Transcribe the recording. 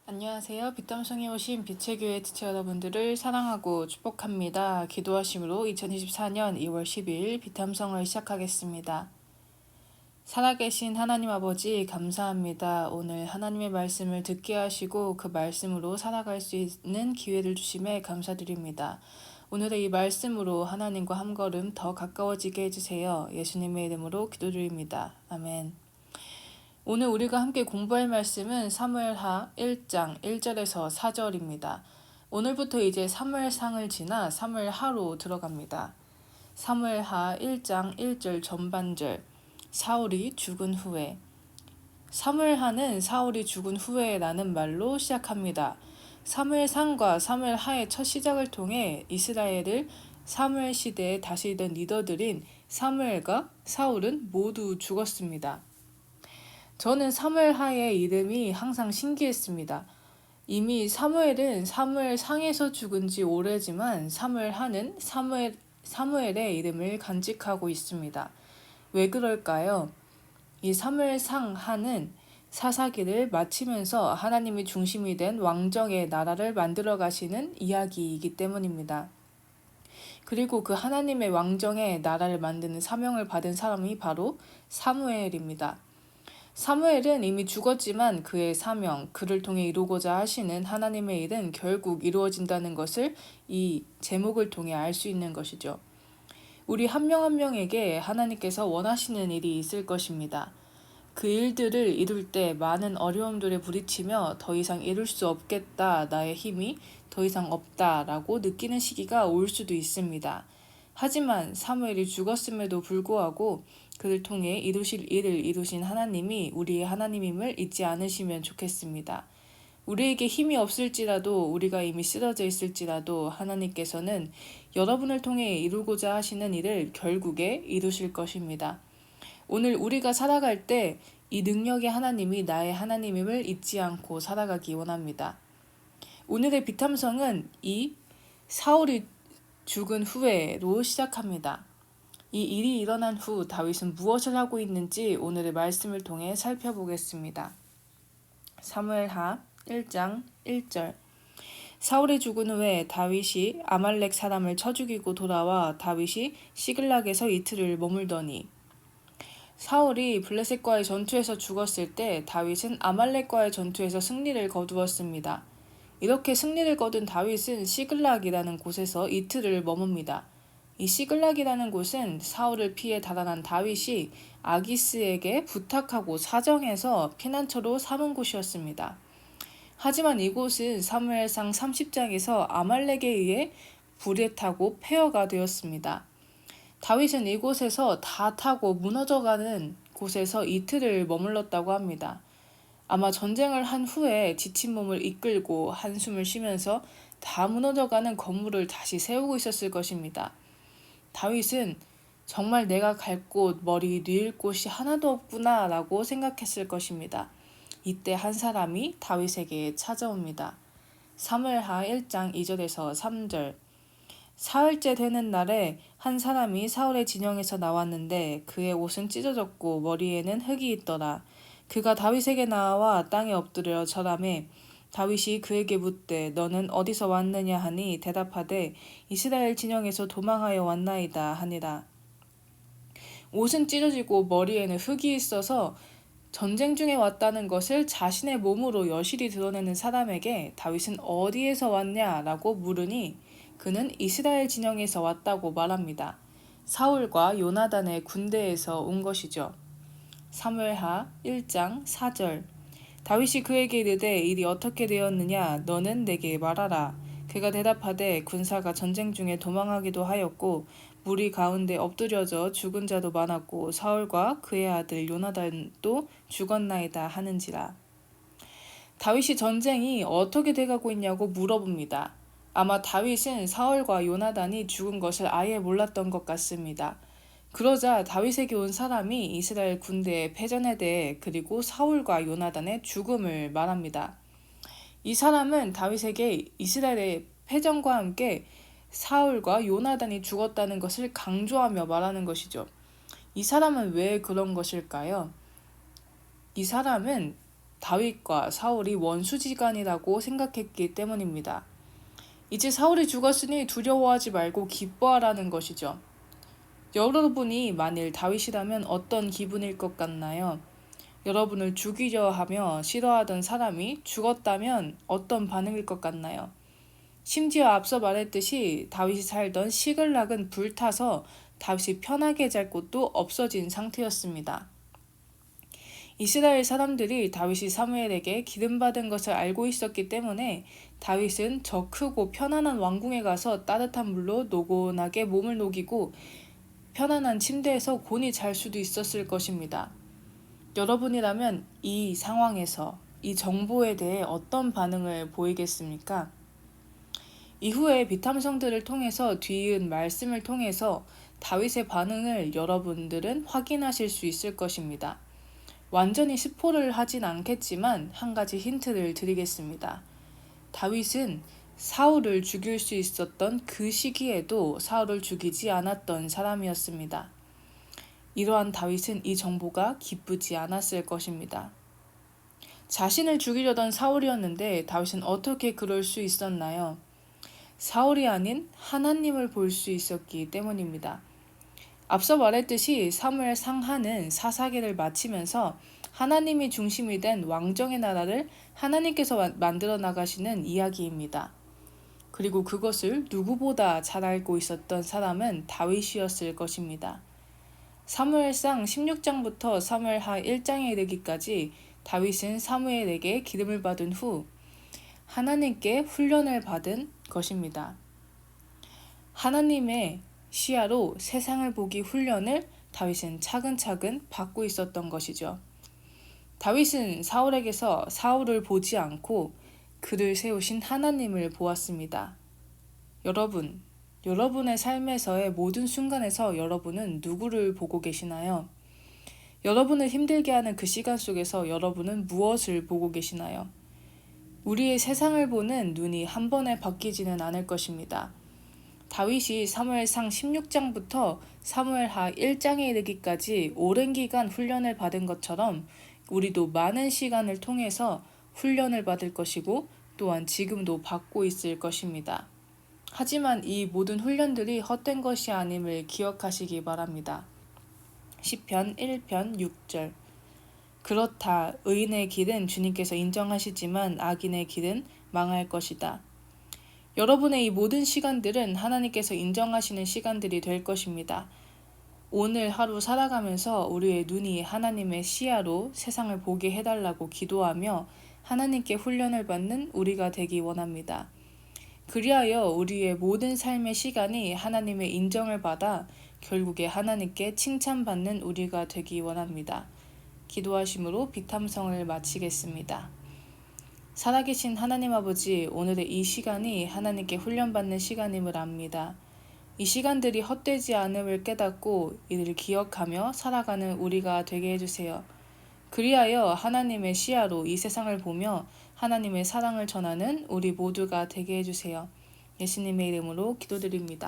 안녕하세요. 빛담성에 오신 빛의 교회 지체 여러분들을 사랑하고 축복합니다. 기도하심으로 2024년 2월 12일 빛담성을 시작하겠습니다. 살아계신 하나님 아버지 감사합니다. 오늘 하나님의 말씀을 듣게 하시고 그 말씀으로 살아갈 수 있는 기회를 주심에 감사드립니다. 오늘의 이 말씀으로 하나님과 한 걸음 더 가까워지게 해주세요. 예수님의 이름으로 기도드립니다. 아멘. 오늘 우리가 함께 공부할 말씀은 사무엘하 1장 1절에서 4절입니다. 오늘부터 이제 사무엘상을 지나 사무엘하로 들어갑니다. 사무엘하 1장 1절 전반절 사울이 죽은 후에. 사무엘하는 사울이 죽은 후에라는 말로 시작합니다. 사무엘상과 사무엘하의 첫 시작을 통해 이스라엘을 사무엘 시대에 다스리던 리더들인 사무엘과 사울은 모두 죽었습니다. 저는 사무엘하의 이름이 항상 신기했습니다. 이미 사무엘은 사무엘상에서 죽은 지 오래지만 사무엘하는 사무엘의 이름을 간직하고 있습니다. 왜 그럴까요? 이 사무엘상하는 사사기를 마치면서 하나님이 중심이 된 왕정의 나라를 만들어 가시는 이야기이기 때문입니다. 그리고 그 하나님의 왕정의 나라를 만드는 사명을 받은 사람이 바로 사무엘입니다. 사무엘은 이미 죽었지만 그의 사명, 그를 통해 이루고자 하시는 하나님의 일은 결국 이루어진다는 것을 이 제목을 통해 알 수 있는 것이죠. 우리 한 명 한 명에게 하나님께서 원하시는 일이 있을 것입니다. 그 일들을 이룰 때 많은 어려움들에 부딪히며 더 이상 이룰 수 없겠다, 나의 힘이 더 이상 없다라고 느끼는 시기가 올 수도 있습니다. 하지만 사무엘이 죽었음에도 불구하고 그를 통해 이루실 일을 이루신 하나님이 우리의 하나님임을 잊지 않으시면 좋겠습니다. 우리에게 힘이 없을지라도 우리가 이미 쓰러져 있을지라도 하나님께서는 여러분을 통해 이루고자 하시는 일을 결국에 이루실 것입니다. 오늘 우리가 살아갈 때 이 능력의 하나님이 나의 하나님임을 잊지 않고 살아가기 원합니다. 오늘의 비탐성은 이 사울이 죽은 후에로 시작합니다. 이 일이 일어난 후 다윗은 무엇을 하고 있는지 오늘의 말씀을 통해 살펴보겠습니다. 사무엘하 1장 1절 사울이 죽은 후에 다윗이 아말렉 사람을 쳐 죽이고 돌아와 다윗이 시글락에서 이틀을 머물더니. 사울이 블레셋과의 전투에서 죽었을 때 다윗은 아말렉과의 전투에서 승리를 거두었습니다. 이렇게 승리를 거둔 다윗은 시글락이라는 곳에서 이틀을 머뭅니다. 이 시글락이라는 곳은 사울을 피해 달아난 다윗이 아기스에게 부탁하고 사정해서 피난처로 삼은 곳이었습니다. 하지만 이곳은 사무엘상 30장에서 아말렉에 의해 불에 타고 폐허가 되었습니다. 다윗은 이곳에서 다 타고 무너져가는 곳에서 이틀을 머물렀다고 합니다. 아마 전쟁을 한 후에 지친 몸을 이끌고 한숨을 쉬면서 다 무너져가는 건물을 다시 세우고 있었을 것입니다. 다윗은 정말 내가 갈 곳, 머리 뉘을 곳이 하나도 없구나 라고 생각했을 것입니다. 이때 한 사람이 다윗에게 찾아옵니다. 사무엘하 1장 2절에서 3절 사흘째 되는 날에 한 사람이 사울의 진영에서 나왔는데 그의 옷은 찢어졌고 머리에는 흙이 있더라. 그가 다윗에게 나와 땅에 엎드려 절하매 다윗이 그에게 묻되 너는 어디서 왔느냐 하니 대답하되 이스라엘 진영에서 도망하여 왔나이다 하니라. 옷은 찢어지고 머리에는 흙이 있어서 전쟁 중에 왔다는 것을 자신의 몸으로 여실히 드러내는 사람에게 다윗은 어디에서 왔냐라고 물으니 그는 이스라엘 진영에서 왔다고 말합니다. 사울과 요나단의 군대에서 온 것이죠. 사무엘하 1장 4절 다윗이 그에게 이르되 일이 어떻게 되었느냐 너는 내게 말하라. 그가 대답하되 군사가 전쟁 중에 도망하기도 하였고 무리 가운데 엎드려져 죽은 자도 많았고 사울과 그의 아들 요나단도 죽었나이다 하는지라. 다윗이 전쟁이 어떻게 돼가고 있냐고 물어봅니다. 아마 다윗은 사울과 요나단이 죽은 것을 아예 몰랐던 것 같습니다. 그러자 다윗에게 온 사람이 이스라엘 군대의 패전에 대해 그리고 사울과 요나단의 죽음을 말합니다. 이 사람은 다윗에게 이스라엘의 패전과 함께 사울과 요나단이 죽었다는 것을 강조하며 말하는 것이죠. 이 사람은 왜 그런 것일까요? 이 사람은 다윗과 사울이 원수지간이라고 생각했기 때문입니다. 이제 사울이 죽었으니 두려워하지 말고 기뻐하라는 것이죠. 여러분이 만일 다윗이라면 어떤 기분일 것 같나요? 여러분을 죽이려 하며 싫어하던 사람이 죽었다면 어떤 반응일 것 같나요? 심지어 앞서 말했듯이 다윗이 살던 시글락은 불타서 다윗이 편하게 잘 곳도 없어진 상태였습니다. 이스라엘 사람들이 다윗이 사무엘에게 기름받은 것을 알고 있었기 때문에 다윗은 저 크고 편안한 왕궁에 가서 따뜻한 물로 노곤하게 몸을 녹이고 편안한 침대에서 곤히 잘 수도 있었을 것입니다. 여러분이라면 이 상황에서 이 정보에 대해 어떤 반응을 보이겠습니까? 이후에 비탐성들을 통해서 뒤이은 말씀을 통해서 다윗의 반응을 여러분들은 확인하실 수 있을 것입니다. 완전히 스포를 하진 않겠지만 한 가지 힌트를 드리겠습니다. 다윗은 사울을 죽일 수 있었던 그 시기에도 사울을 죽이지 않았던 사람이었습니다. 이러한 다윗은 이 정보가 기쁘지 않았을 것입니다. 자신을 죽이려던 사울이었는데 다윗은 어떻게 그럴 수 있었나요? 사울이 아닌 하나님을 볼 수 있었기 때문입니다. 앞서 말했듯이 사무엘 상하는 사사기를 마치면서 하나님이 중심이 된 왕정의 나라를 하나님께서 만들어 나가시는 이야기입니다. 그리고 그것을 누구보다 잘 알고 있었던 사람은 다윗이었을 것입니다. 사무엘상 16장부터 사무엘하 1장에 이르기까지 다윗은 사무엘에게 기름을 받은 후 하나님께 훈련을 받은 것입니다. 하나님의 시야로 세상을 보기 훈련을 다윗은 차근차근 받고 있었던 것이죠. 다윗은 사울에게서 사울을 보지 않고 그를 세우신 하나님을 보았습니다. 여러분의 삶에서의 모든 순간에서 여러분은 누구를 보고 계시나요? 여러분을 힘들게 하는 그 시간 속에서 여러분은 무엇을 보고 계시나요? 우리의 세상을 보는 눈이 한 번에 바뀌지는 않을 것입니다. 다윗이 사무엘상 16장부터 사무엘하 1장에 이르기까지 오랜 기간 훈련을 받은 것처럼 우리도 많은 시간을 통해서 훈련을 받을 것이고 또한 지금도 받고 있을 것입니다. 하지만 이 모든 훈련들이 헛된 것이 아님을 기억하시기 바랍니다. 시편 1편 6절 그렇다. 의인의 길은 주님께서 인정하시지만 악인의 길은 망할 것이다. 여러분의 이 모든 시간들은 하나님께서 인정하시는 시간들이 될 것입니다. 오늘 하루 살아가면서 우리의 눈이 하나님의 시야로 세상을 보게 해달라고 기도하며 하나님께 훈련을 받는 우리가 되기 원합니다. 그리하여 우리의 모든 삶의 시간이 하나님의 인정을 받아 결국에 하나님께 칭찬받는 우리가 되기 원합니다. 기도하심으로 비탐성을 마치겠습니다. 살아계신 하나님 아버지, 오늘의 이 시간이 하나님께 훈련받는 시간임을 압니다. 이 시간들이 헛되지 않음을 깨닫고 이를 기억하며 살아가는 우리가 되게 해주세요. 그리하여 하나님의 시야로 이 세상을 보며 하나님의 사랑을 전하는 우리 모두가 되게 해주세요. 예수님의 이름으로 기도드립니다.